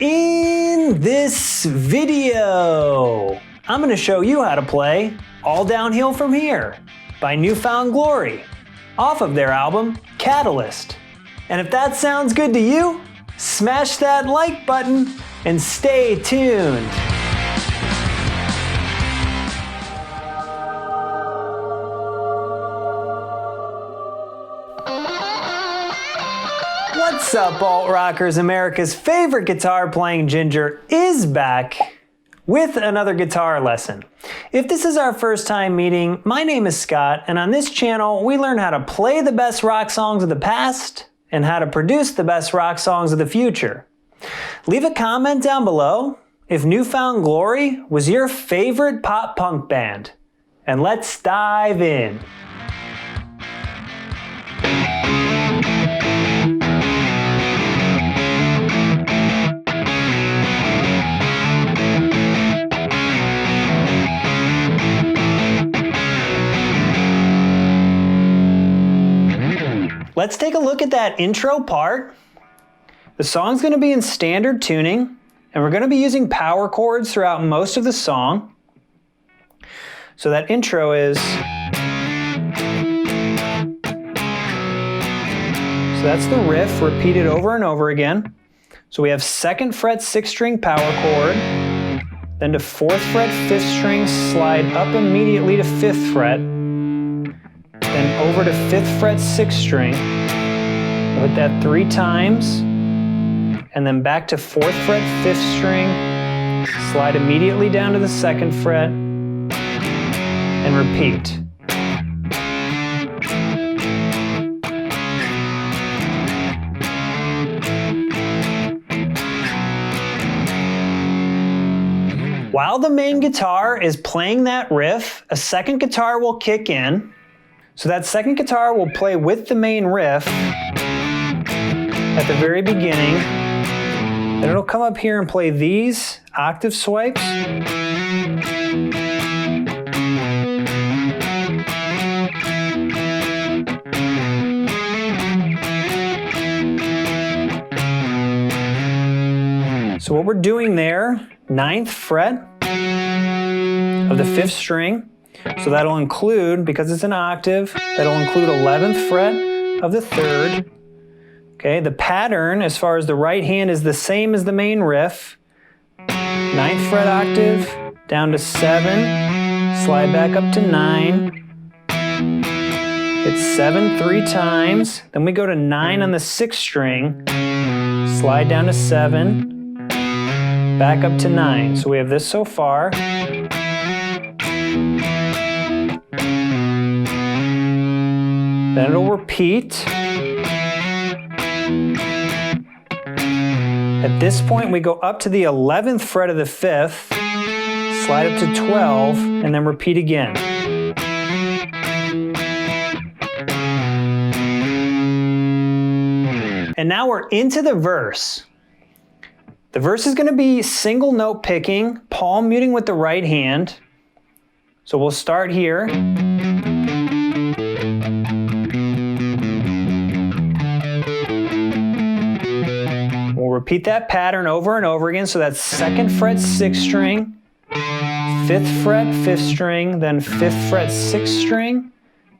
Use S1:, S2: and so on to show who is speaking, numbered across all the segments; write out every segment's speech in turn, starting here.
S1: In this video, I'm going to show you how to play All Downhill From Here by New Found Glory off of their album Catalyst. And if that sounds good to you, smash that like button and stay tuned. What's up, alt rockers? America's favorite guitar playing Ginger is back with another guitar lesson. If this is our first time meeting, my name is Scott, and on this channel we learn how to play the best rock songs of the past and how to produce the best rock songs of the future. Leave a comment down below if New Found Glory was your favorite pop punk band, and let's dive in. Let's take a look at that intro part. The song's going to be in standard tuning, and we're going to be using power chords throughout most of the song. So that intro is... So that's the riff repeated over and over again. So we have 2nd fret 6th string power chord, then to 4th fret 5th string, slide up immediately to 5th fret, then over to 5th fret 6th string, we'll hit that 3 times, and then back to 4th fret 5th string, slide immediately down to the 2nd fret, and repeat. While the main guitar is playing that riff, a second guitar will kick in. So that second guitar will play with the main riff at the very beginning. Then it'll come up here and play these octave swipes. So what we're doing there, 9th fret of the 5th string. So that'll include, because it's an octave, that'll include 11th fret of the 3rd. Okay, the pattern as far as the right hand is the same as the main riff. 9th fret octave, down to 7, slide back up to 9. Hit 7 3 times, then we go to 9 on the 6th string, slide down to 7, back up to 9. So we have this so far. Then it'll repeat. At this point, we go up to the 11th fret of the 5th, slide up to 12, and then repeat again. And now we're into the verse. The verse is going to be single note picking, palm muting with the right hand. So we'll start here. Repeat that pattern over and over again. So that's 2nd fret 6th string, 5th fret 5th string, then 5th fret 6th string,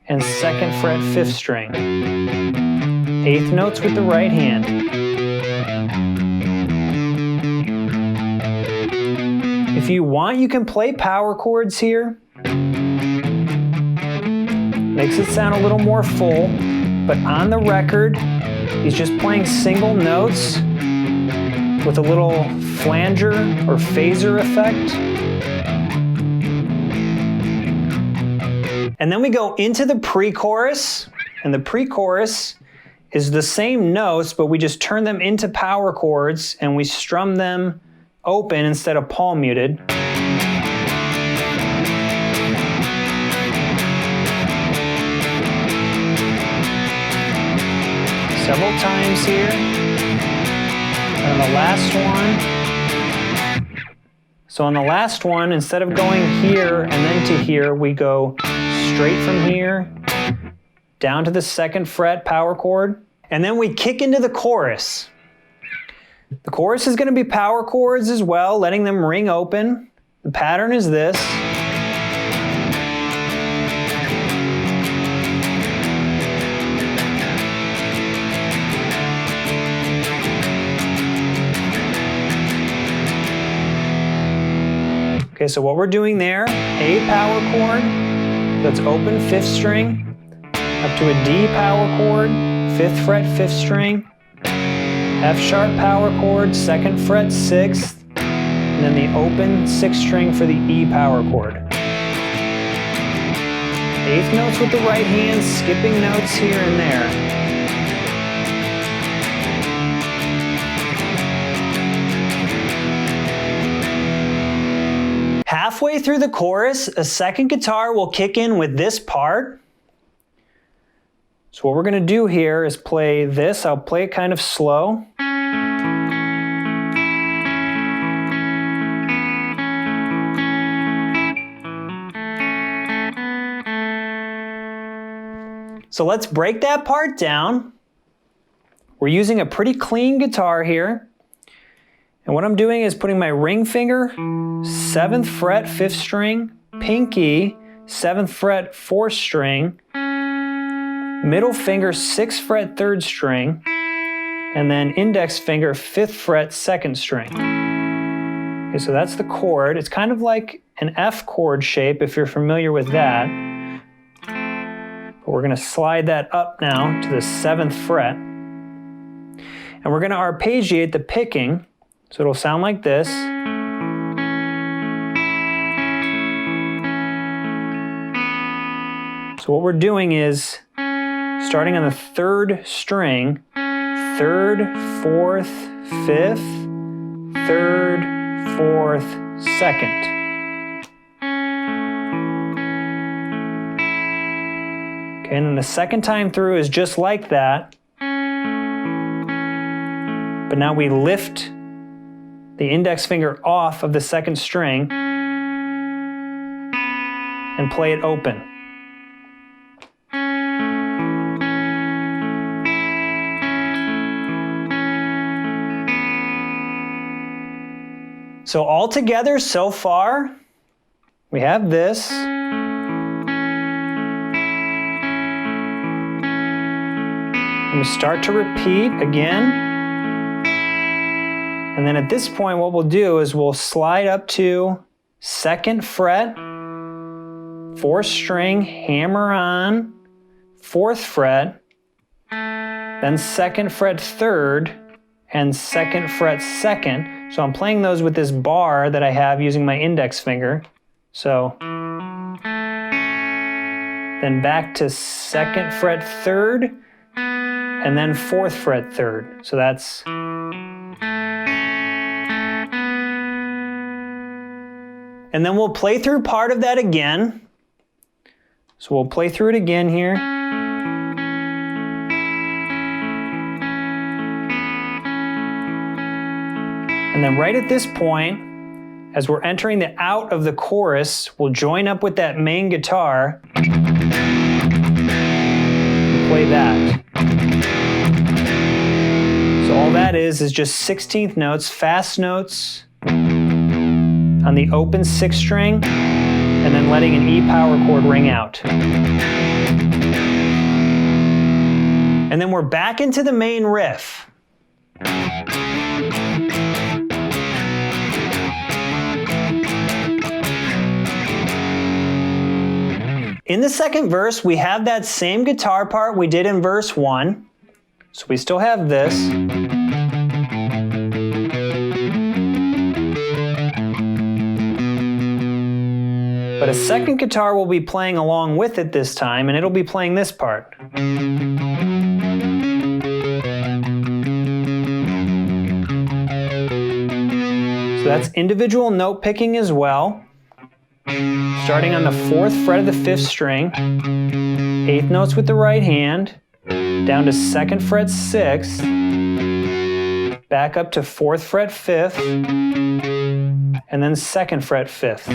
S1: and 2nd fret 5th string. 8th notes with the right hand. If you want, you can play power chords here. Makes it sound a little more full, but on the record, he's just playing single notes with a little flanger or phaser effect. And then we go into the pre-chorus, and the pre-chorus is the same notes, but we just turn them into power chords and we strum them open instead of palm muted. Several times here. And on the last one, so on the last one, instead of going here and then to here, we go straight from here down to the 2nd fret power chord, and then we kick into the chorus. The chorus is going to be power chords as well, letting them ring open. The pattern is this. Okay, so what we're doing there, A power chord, that's open 5th string, up to a D power chord, 5th fret, 5th string, F sharp power chord, 2nd fret, 6th, and then the open 6th string for the E power chord. 8th notes with the right hand, skipping notes here and there. Halfway through the chorus, a second guitar will kick in with this part. So what we're going to do here is play this. I'll play it kind of slow. So let's break that part down. We're using a pretty clean guitar here. And what I'm doing is putting my ring finger, 7th fret, 5th string, pinky, 7th fret, 4th string, middle finger, 6th fret, 3rd string, and then index finger, 5th fret, 2nd string. Okay, so that's the chord. It's kind of like an F chord shape if you're familiar with that. But we're going to slide that up now to the 7th fret. And we're going to arpeggiate the picking. So it'll sound like this. So what we're doing is starting on the 3rd string, 3rd, 4th, 5th, 3rd, 4th, 2nd. Okay, and then the second time through is just like that. But now we lift the index finger off of the 2nd string and play it open. So all together so far, we have this. And we start to repeat again. And then at this point, what we'll do is we'll slide up to 2nd fret, 4th string, hammer on, 4th fret, then 2nd fret 3rd, and 2nd fret 2nd. So I'm playing those with this bar that I have using my index finger. So then back to 2nd fret 3rd, and then 4th fret 3rd. So that's... And then we'll play through part of that again. So we'll play through it again here. And then right at this point, as we're entering the out of the chorus, we'll join up with that main guitar and play that. So all that is just 16th notes, fast notes, on the open 6th string, and then letting an E power chord ring out. And then we're back into the main riff. In the second verse, we have that same guitar part we did in verse 1. So we still have this. But a second guitar will be playing along with it this time, and it'll be playing this part. So that's individual note picking as well. Starting on the 4th fret of the 5th string, 8th notes with the right hand, down to 2nd fret 6th, back up to 4th fret 5th, and then 2nd fret 5th.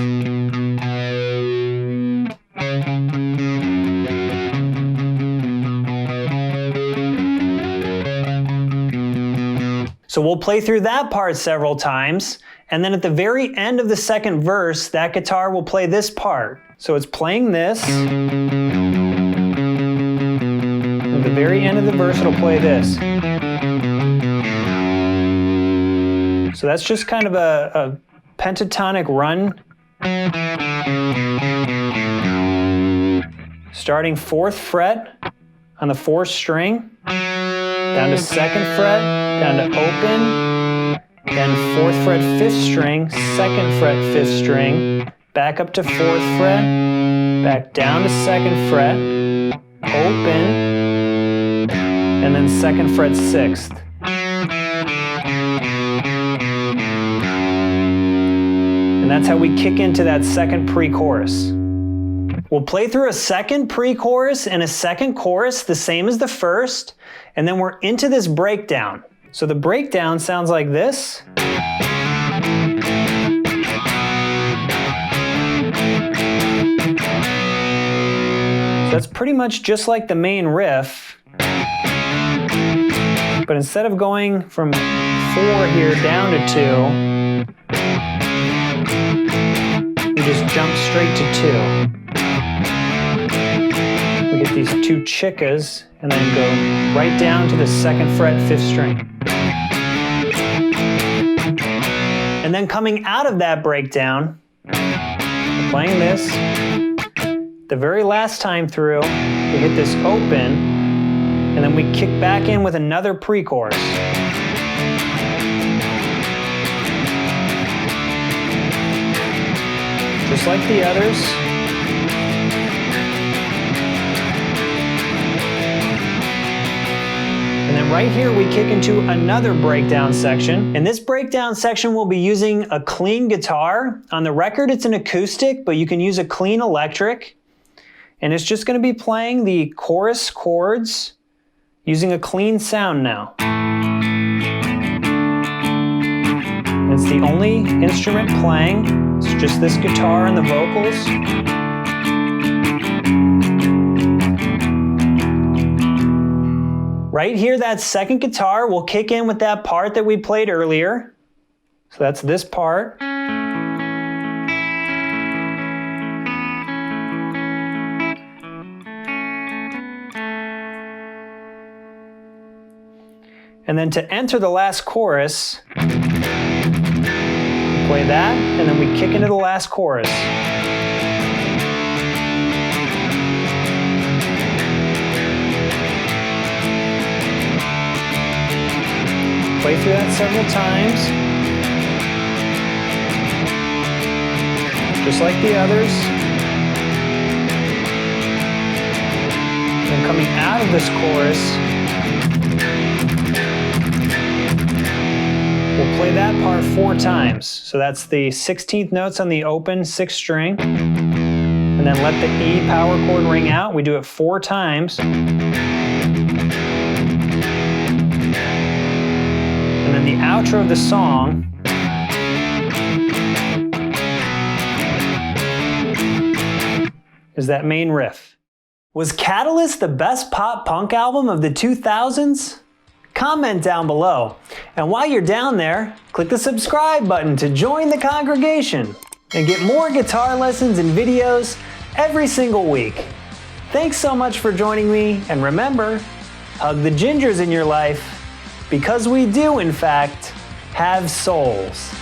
S1: So we'll play through that part several times, and then at the very end of the second verse, that guitar will play this part. So it's playing this. At the very end of the verse, it'll play this. So that's just kind of a pentatonic run. Starting 4th fret on the 4th string, down to 2nd fret, down to open, then 4th fret 5th string, 2nd fret 5th string, back up to 4th fret, back down to 2nd fret, open, and then 2nd fret 6th. And that's how we kick into that second pre-chorus. We'll play through a second pre-chorus and a second chorus, the same as the first, and then we're into this breakdown. So the breakdown sounds like this. So that's pretty much just like the main riff, but instead of going from 4 here down to 2, we just jump straight to 2. We hit these 2 chickas and then go right down to the 2nd fret 5th string. And then coming out of that breakdown, we're playing this. The very last time through, we hit this open, and then we kick back in with another pre-chorus. Just like the others. And then right here we kick into another breakdown section. In this breakdown section we'll be using a clean guitar. On the record it's an acoustic, but you can use a clean electric. And it's just going to be playing the chorus chords using a clean sound now. It's the only instrument playing. It's just this guitar and the vocals. Right here, that second guitar will kick in with that part that we played earlier. So that's this part. And then to enter the last chorus, play that, and then we kick into the last chorus. Play through that several times, just like the others. And coming out of this chorus, we'll play that part 4 times. So that's the 16th notes on the open 6th string. And then let the E power chord ring out. We do it 4 times. And then the outro of the song is that main riff. Was Catalyst the best pop punk album of the 2000s? Comment down below. And while you're down there, click the subscribe button to join the congregation and get more guitar lessons and videos every single week. Thanks so much for joining me, and remember, hug the gingers in your life, because we do, in fact, have souls.